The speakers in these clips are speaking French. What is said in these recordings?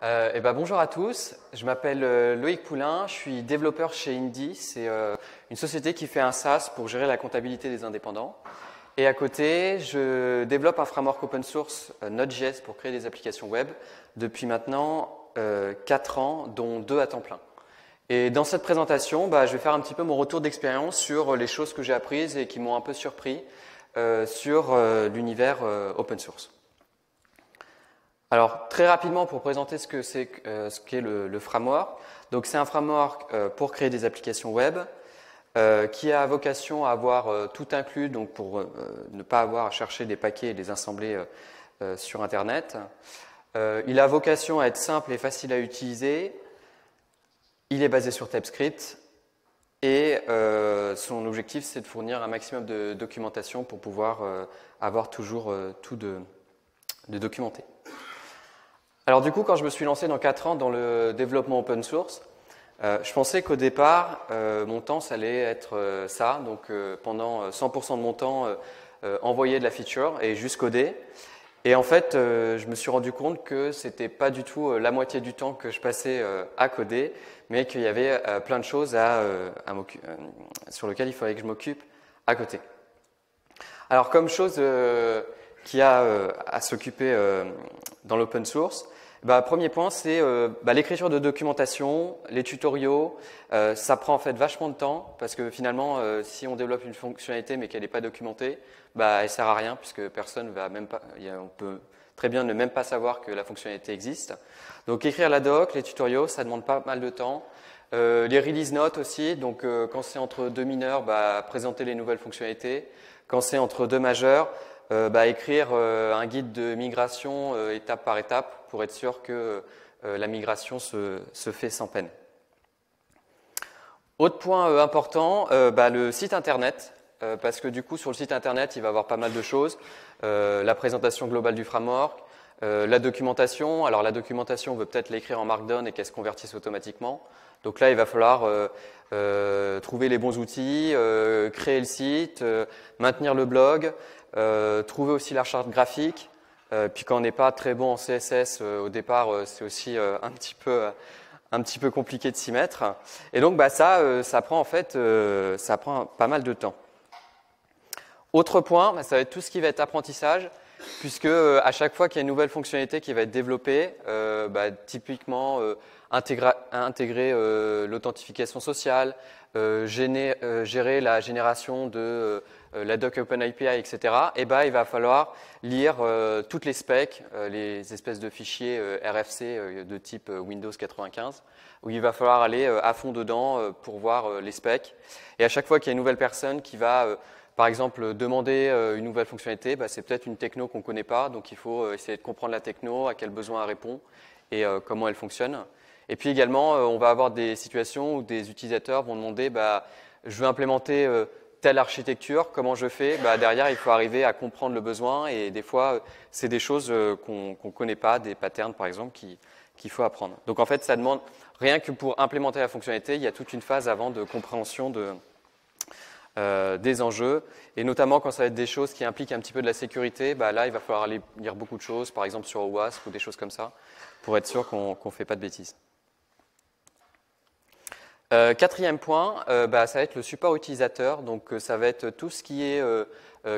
Bonjour à tous, je m'appelle Loïc Poulain, je suis développeur chez Indy. C'est une société qui fait un SaaS pour gérer la comptabilité des indépendants. Et à côté, je développe un framework open source Node.js pour créer des applications web depuis maintenant 4 ans, dont 2 à temps plein. Et dans cette présentation, je vais faire un petit peu mon retour d'expérience sur les choses que j'ai apprises et qui m'ont un peu surpris sur l'univers open source. Alors, très rapidement, pour présenter ce qu'est le framework. Donc, c'est un framework pour créer des applications web qui a vocation à avoir tout inclus, donc pour ne pas avoir à chercher des paquets et les assembler sur Internet. Il a vocation à être simple et facile à utiliser. Il est basé sur TypeScript et son objectif, c'est de fournir un maximum de documentation pour pouvoir avoir toujours tout de documenté. Alors du coup, quand je me suis lancé dans 4 ans dans le développement open source, je pensais qu'au départ, mon temps, ça allait être ça. Donc pendant 100% de mon temps, envoyer de la feature et juste coder. Et en fait, je me suis rendu compte que c'était pas du tout la moitié du temps que je passais à coder, mais qu'il y avait plein de choses sur lesquelles il fallait que je m'occupe à côté. Alors comme chose qui a à s'occuper dans l'open source, premier point, c'est l'écriture de documentation, les tutoriaux. Ça prend en fait vachement de temps parce que finalement, si on développe une fonctionnalité mais qu'elle n'est pas documentée, elle sert à rien puisque personne va même pas. On peut très bien ne même pas savoir que la fonctionnalité existe. Donc écrire la doc, les tutoriaux, ça demande pas mal de temps. Les release notes aussi. Donc quand c'est entre 2 mineurs, présenter les nouvelles fonctionnalités. Quand c'est entre 2 majeurs, écrire un guide de migration étape par étape pour être sûr que la migration se fait sans peine. Autre point important, le site internet, parce que du coup sur le site internet il va y avoir pas mal de choses, la présentation globale du framework, la documentation. Alors la documentation on veut peut-être l'écrire en Markdown et qu'elle se convertisse automatiquement. Donc là il va falloir trouver les bons outils, créer le site, maintenir le blog, trouver aussi la charte graphique. Puis quand on n'est pas très bon en CSS au départ, c'est aussi un petit peu compliqué de s'y mettre. Et donc ça prend en fait ça prend pas mal de temps. Autre point, ça va être tout ce qui va être apprentissage, puisque à chaque fois qu'il y a une nouvelle fonctionnalité qui va être développée, typiquement intégrer l'authentification sociale, gérer la génération de la doc OpenAPI, etc. Il va falloir lire toutes les specs, les espèces de fichiers RFC de type Windows 95, où il va falloir aller à fond dedans pour voir les specs. Et à chaque fois qu'il y a une nouvelle personne qui va par exemple, demander une nouvelle fonctionnalité, c'est peut-être une techno qu'on ne connaît pas, donc il faut essayer de comprendre la techno, à quel besoin elle répond et comment elle fonctionne. Et puis également, on va avoir des situations où des utilisateurs vont demander je veux implémenter telle architecture, comment je fais. Derrière, il faut arriver à comprendre le besoin et des fois, c'est des choses qu'on ne connaît pas, des patterns par exemple, qu'il faut apprendre. Donc en fait, ça demande rien que pour implémenter la fonctionnalité, il y a toute une phase avant de compréhension des enjeux, et notamment quand ça va être des choses qui impliquent un petit peu de la sécurité, là il va falloir aller lire beaucoup de choses, par exemple sur OWASP ou des choses comme ça, pour être sûr qu'on ne fait pas de bêtises. Quatrième point, ça va être le support utilisateur, donc ça va être tout ce qui est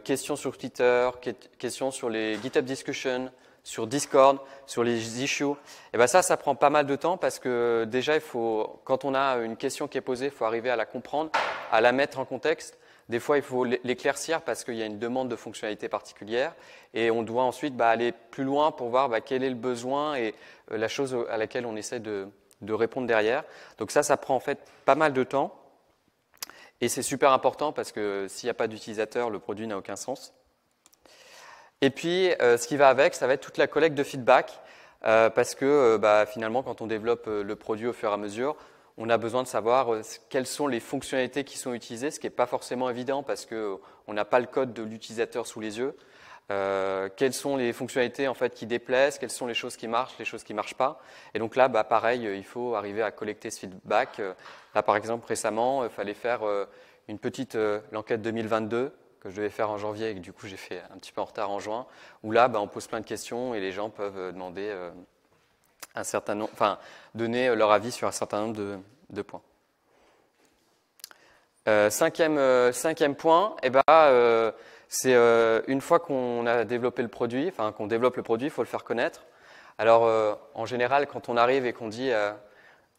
questions sur Twitter, questions sur les GitHub Discussion, sur Discord, sur les issues. Et ça prend pas mal de temps parce que déjà, quand on a une question qui est posée, il faut arriver à la comprendre, à la mettre en contexte. Des fois, il faut l'éclaircir parce qu'il y a une demande de fonctionnalité particulière et on doit ensuite aller plus loin pour voir quel est le besoin et la chose à laquelle on essaie de répondre derrière. Donc ça prend en fait pas mal de temps et c'est super important parce que s'il n'y a pas d'utilisateur, le produit n'a aucun sens. Et puis, ce qui va avec, ça va être toute la collecte de feedback, parce que finalement, quand on développe le produit au fur et à mesure, on a besoin de savoir quelles sont les fonctionnalités qui sont utilisées, ce qui n'est pas forcément évident parce qu'on n'a pas le code de l'utilisateur sous les yeux. Quelles sont les fonctionnalités en fait qui déplaisent, quelles sont les choses qui marchent, les choses qui ne marchent pas. Et donc là, pareil, il faut arriver à collecter ce feedback. Là, par exemple, récemment, il fallait faire une petite l'enquête 2022. Que je devais faire en janvier et que du coup j'ai fait un petit peu en retard en juin, où là on pose plein de questions et les gens peuvent demander donner leur avis sur un certain nombre de points. Cinquième point, c'est une fois qu'on a développé le produit, qu'on développe le produit, il faut le faire connaître. Alors, en général, quand on arrive et qu'on dit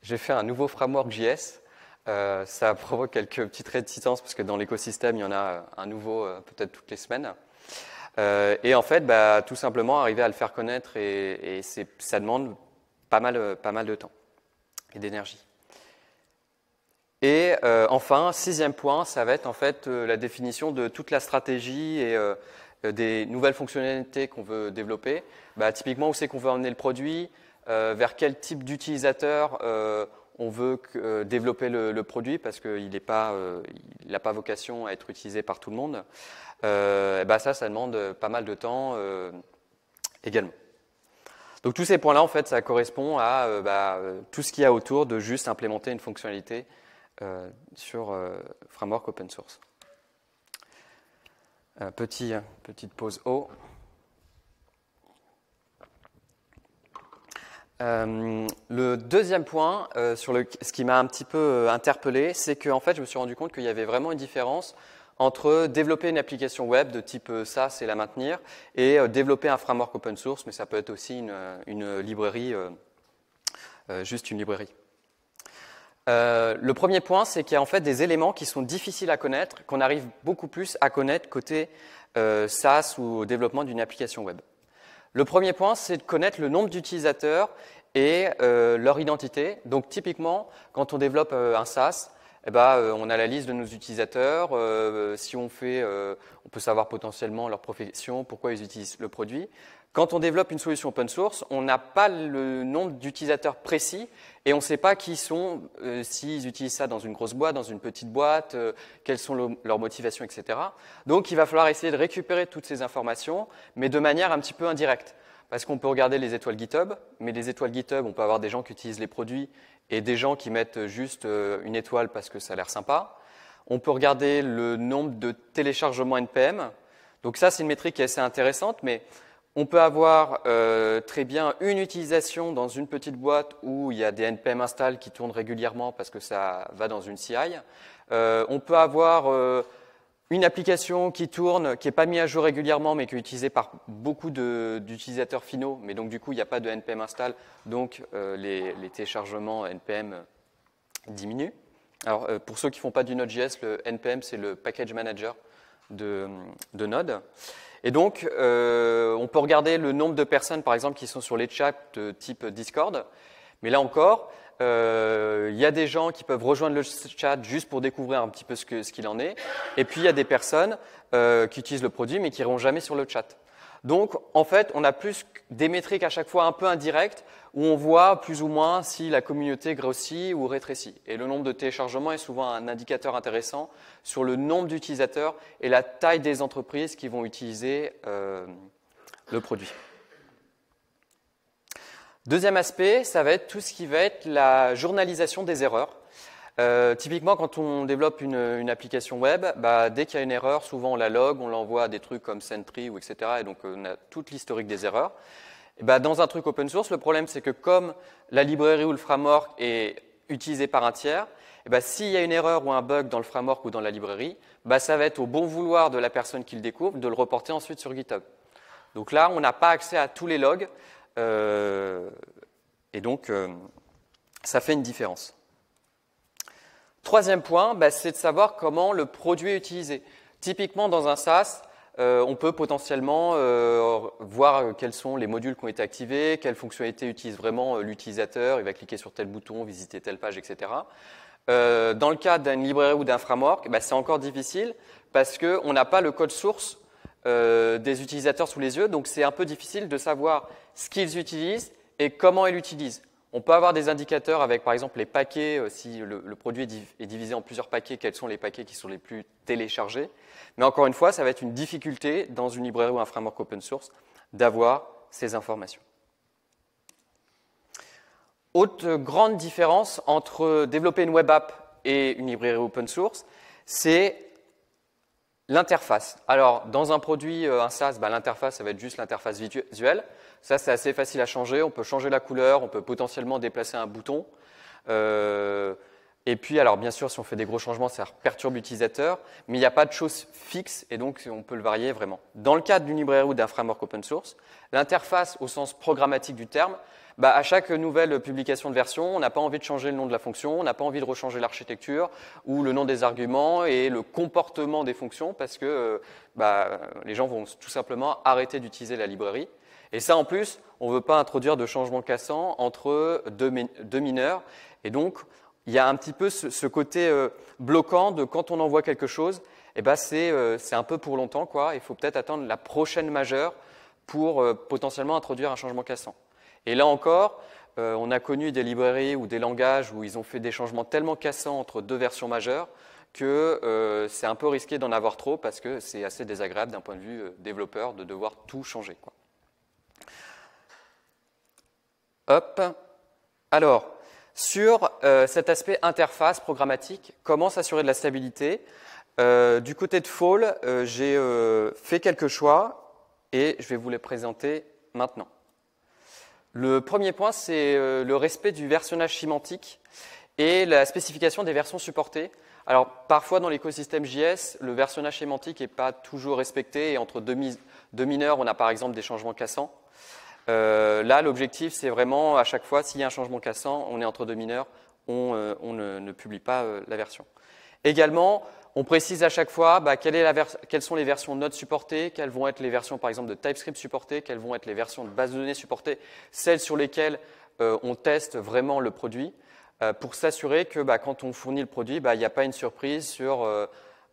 j'ai fait un nouveau framework JS, ça provoque quelques petites réticences parce que dans l'écosystème, il y en a un nouveau peut-être toutes les semaines. Et en fait, tout simplement, arriver à le faire connaître, ça demande pas mal de temps et d'énergie. Et enfin, sixième point, ça va être en fait la définition de toute la stratégie et des nouvelles fonctionnalités qu'on veut développer. Typiquement, où c'est qu'on veut emmener le produit, vers quel type d'utilisateur on veut développer le produit, parce qu'il n'a pas vocation à être utilisé par tout le monde. Ça demande pas mal de temps également. Donc tous ces points-là, en fait, ça correspond à tout ce qu'il y a autour de juste implémenter une fonctionnalité sur framework open source. Petite pause eau. Le deuxième point, ce qui m'a un petit peu interpellé, c'est qu'en fait, je me suis rendu compte qu'il y avait vraiment une différence entre développer une application web de type SaaS et la maintenir, et développer un framework open source, mais ça peut être aussi une librairie, juste une librairie. Le premier point, c'est qu'il y a en fait des éléments qui sont difficiles à connaître, qu'on arrive beaucoup plus à connaître côté SaaS ou au développement d'une application web. Le premier point, c'est de connaître le nombre d'utilisateurs et leur identité. Donc typiquement, quand on développe un SaaS, on a la liste de nos utilisateurs. Si on peut savoir potentiellement leur profession, pourquoi ils utilisent le produit. Quand on développe une solution open source, on n'a pas le nombre d'utilisateurs précis et on ne sait pas qui sont, s'ils utilisent ça dans une grosse boîte, dans une petite boîte, quelles sont leurs motivations, etc. Donc il va falloir essayer de récupérer toutes ces informations, mais de manière un petit peu indirecte. Parce qu'on peut regarder les étoiles GitHub, mais les étoiles GitHub, on peut avoir des gens qui utilisent les produits et des gens qui mettent juste une étoile parce que ça a l'air sympa. On peut regarder le nombre de téléchargements NPM. Donc ça, c'est une métrique qui est assez intéressante, mais on peut avoir très bien une utilisation dans une petite boîte où il y a des NPM install qui tournent régulièrement parce que ça va dans une CI. On peut avoir une application qui tourne, qui n'est pas mise à jour régulièrement, mais qui est utilisée par beaucoup d'utilisateurs finaux. Mais donc, du coup, il n'y a pas de NPM install, donc les téléchargements NPM diminuent. Alors, pour ceux qui ne font pas du Node.js, le NPM, c'est le package manager de Node. Et donc, on peut regarder le nombre de personnes, par exemple, qui sont sur les chats de type Discord. Mais là encore, il y a des gens qui peuvent rejoindre le chat juste pour découvrir un petit peu ce qu'il en est. Et puis, il y a des personnes qui utilisent le produit, mais qui n'iront jamais sur le chat. Donc, en fait, on a plus des métriques à chaque fois un peu indirectes, où on voit plus ou moins si la communauté grossit ou rétrécit. Et le nombre de téléchargements est souvent un indicateur intéressant sur le nombre d'utilisateurs et la taille des entreprises qui vont utiliser le produit. Deuxième aspect, ça va être tout ce qui va être la journalisation des erreurs. Typiquement, quand on développe une application web, dès qu'il y a une erreur, souvent on la log, on l'envoie à des trucs comme Sentry ou etc. Et donc on a toute l'historique des erreurs. Et dans un truc open source, le problème c'est que comme la librairie ou le framework est utilisé par un tiers, s'il y a une erreur ou un bug dans le framework ou dans la librairie, ça va être au bon vouloir de la personne qui le découvre de le reporter ensuite sur GitHub. Donc là, on n'a pas accès à tous les logs et donc ça fait une différence. Troisième point, c'est de savoir comment le produit est utilisé. Typiquement, dans un SaaS, on peut potentiellement voir quels sont les modules qui ont été activés, quelles fonctionnalités utilise vraiment l'utilisateur, il va cliquer sur tel bouton, visiter telle page, etc. Dans le cas d'une librairie ou d'un framework, c'est encore difficile parce qu'on n'a pas le code source des utilisateurs sous les yeux, donc c'est un peu difficile de savoir ce qu'ils utilisent et comment ils l'utilisent. On peut avoir des indicateurs avec, par exemple, les paquets, si le produit est divisé en plusieurs paquets, quels sont les paquets qui sont les plus téléchargés. Mais encore une fois, ça va être une difficulté dans une librairie ou un framework open source d'avoir ces informations. Autre grande différence entre développer une web app et une librairie open source, c'est L'interface. Alors, dans un produit, un SaaS, l'interface, ça va être juste l'interface visuelle. Ça, c'est assez facile à changer. On peut changer la couleur, on peut potentiellement déplacer un bouton. Et puis, alors bien sûr, si on fait des gros changements, ça perturbe l'utilisateur, mais il n'y a pas de choses fixes et donc on peut le varier vraiment. Dans le cadre d'une librairie ou d'un framework open source, l'interface au sens programmatique du terme, à chaque nouvelle publication de version, on n'a pas envie de changer le nom de la fonction, on n'a pas envie de rechanger l'architecture ou le nom des arguments et le comportement des fonctions parce que les gens vont tout simplement arrêter d'utiliser la librairie. Et ça, en plus, on ne veut pas introduire de changements cassants entre deux mineurs. Et donc, il y a un petit peu ce côté bloquant de quand on envoie quelque chose, c'est un peu pour longtemps, quoi. Il faut peut-être attendre la prochaine majeure pour potentiellement introduire un changement cassant. Et là encore, on a connu des librairies ou des langages où ils ont fait des changements tellement cassants entre deux versions majeures que c'est un peu risqué d'en avoir trop parce que c'est assez désagréable d'un point de vue développeur de devoir tout changer, quoi. Hop. Alors, sur cet aspect interface programmatique, comment s'assurer de la stabilité? Du côté de Fall, j'ai fait quelques choix et je vais vous les présenter maintenant. Le premier point, c'est le respect du versionnage sémantique et la spécification des versions supportées. Alors, parfois, dans l'écosystème JS, le versionnage sémantique n'est pas toujours respecté et entre deux mineurs, on a par exemple des changements cassants. Là, l'objectif, c'est vraiment, à chaque fois, s'il y a un changement cassant, on est entre deux mineurs, on ne publie pas la version. Également, on précise à chaque fois quelles sont les versions Node supportées, quelles vont être les versions, par exemple, de TypeScript supportées, quelles vont être les versions de base de données supportées, celles sur lesquelles on teste vraiment le produit, pour s'assurer que quand on fournit le produit, il n'y a pas une surprise sur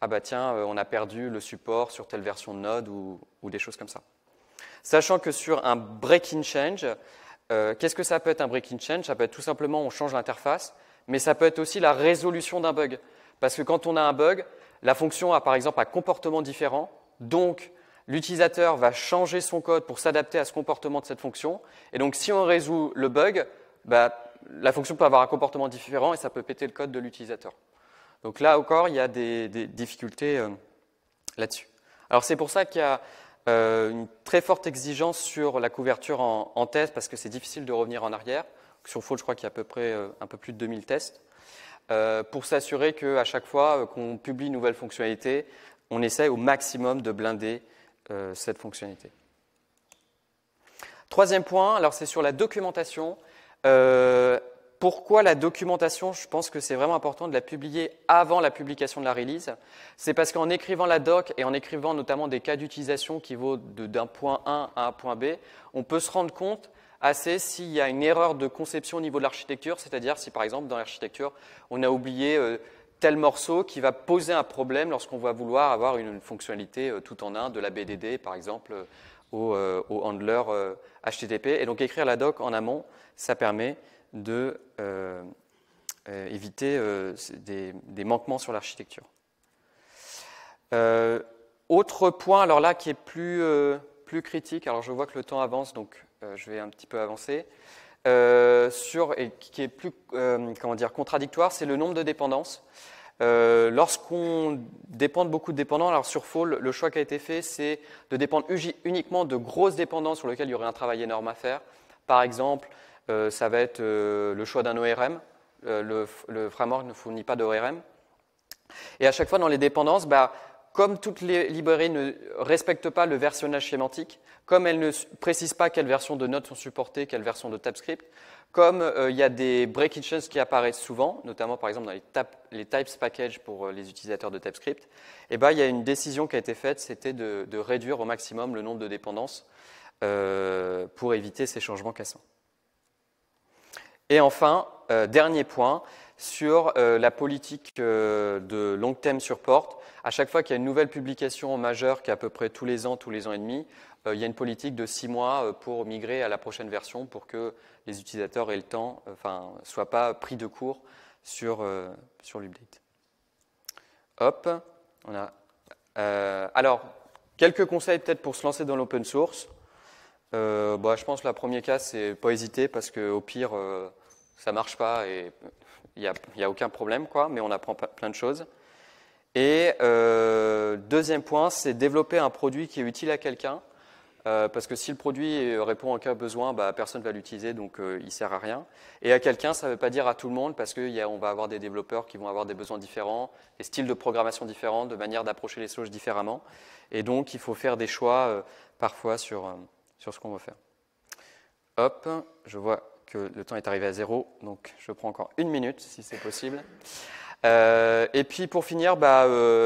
on a perdu le support sur telle version de Node ou des choses comme ça. Sachant que sur un break-in change, qu'est-ce que ça peut être un break-in change? Ça peut être tout simplement on change l'interface, mais ça peut être aussi la résolution d'un bug. Parce que quand on a un bug, la fonction a par exemple un comportement différent, donc l'utilisateur va changer son code pour s'adapter à ce comportement de cette fonction. Et donc si on résout le bug, la fonction peut avoir un comportement différent et ça peut péter le code de l'utilisateur. Donc là encore, il y a des difficultés là-dessus. Alors c'est pour ça qu'il y a une très forte exigence sur la couverture en test parce que c'est difficile de revenir en arrière. Sur Fall, je crois qu'il y a à peu près un peu plus de 2000 tests. Pour s'assurer qu'à chaque fois qu'on publie une nouvelle fonctionnalité, on essaie au maximum de blinder cette fonctionnalité. Troisième point, alors c'est sur la documentation. Pourquoi la documentation? Je pense que c'est vraiment important de la publier avant la publication de la release. C'est parce qu'en écrivant la doc et en écrivant notamment des cas d'utilisation qui vont d'un point A à un point B, on peut se rendre compte s'il y a une erreur de conception au niveau de l'architecture, c'est-à-dire si par exemple dans l'architecture on a oublié tel morceau qui va poser un problème lorsqu'on va vouloir avoir une fonctionnalité tout en un de la BDD par exemple au handler HTTP. Et donc écrire la doc en amont, ça permet de éviter des manquements sur l'architecture. Autre point, alors là qui est plus critique, alors je vois que le temps avance, donc je vais un petit peu avancer, et qui est plus contradictoire, c'est le nombre de dépendances. Lorsqu'on dépend de beaucoup de dépendants, alors sur Fall, le choix qui a été fait, c'est de dépendre uniquement de grosses dépendances sur lesquelles il y aurait un travail énorme à faire. Par exemple, ça va être le choix d'un ORM. Le framework ne fournit pas d'ORM. Et à chaque fois, dans les dépendances, comme toutes les librairies ne respectent pas le versionnage sémantique, comme elles ne précisent pas quelles versions de Node sont supportées, quelles versions de TypeScript, comme il y a des break-in changes qui apparaissent souvent, notamment par exemple dans les types package pour les utilisateurs de TypeScript, il y a une décision qui a été faite, c'était de réduire au maximum le nombre de dépendances pour éviter ces changements cassants. Et enfin, dernier point, sur la politique de long term support. À chaque fois qu'il y a une nouvelle publication majeure, qui est à peu près tous les ans et demi, il y a une politique de 6 mois pour migrer à la prochaine version pour que les utilisateurs aient le temps, ne soient pas pris de court sur l'update. Hop, on a. Alors, quelques conseils peut-être pour se lancer dans l'open source. Je pense que le premier cas, c'est pas hésiter parce qu'au pire, ça marche pas et il n'y a aucun problème, quoi, mais on apprend plein de choses. Et deuxième point, c'est développer un produit qui est utile à quelqu'un. Parce que si le produit répond en cas besoin, personne ne va l'utiliser, donc il ne sert à rien. Et à quelqu'un, ça ne veut pas dire à tout le monde, parce qu'on va avoir des développeurs qui vont avoir des besoins différents, des styles de programmation différents, de manière d'approcher les choses différemment. Et donc, il faut faire des choix parfois sur ce qu'on veut faire. Hop, je vois que le temps est arrivé à 0, donc je prends encore 1 minute, si c'est possible. Et puis, pour finir,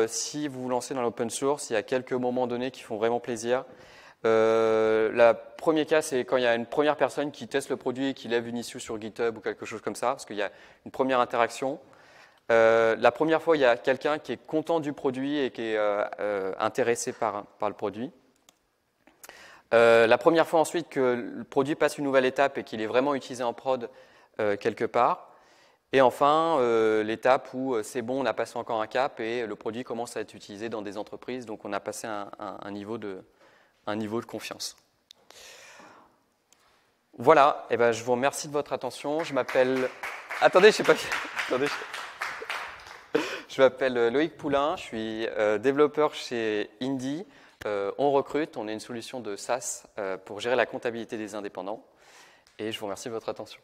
si vous vous lancez dans l'open source, il y a quelques moments donnés qui font vraiment plaisir. Le premier cas, c'est quand il y a une première personne qui teste le produit et qui lève une issue sur GitHub ou quelque chose comme ça, parce qu'il y a une première interaction. La première fois, il y a quelqu'un qui est content du produit et qui est intéressé par le produit. La première fois ensuite que le produit passe une nouvelle étape et qu'il est vraiment utilisé en prod quelque part. Et enfin, l'étape où c'est bon, on a passé encore un cap et le produit commence à être utilisé dans des entreprises, donc on a passé un niveau de confiance. Voilà, et je vous remercie de votre attention. Je m'appelle... Attendez, je sais pas... Attendez, je m'appelle Loïc Poulain, je suis développeur chez Indie. On recrute, on est une solution de SaaS pour gérer la comptabilité des indépendants. Et je vous remercie de votre attention.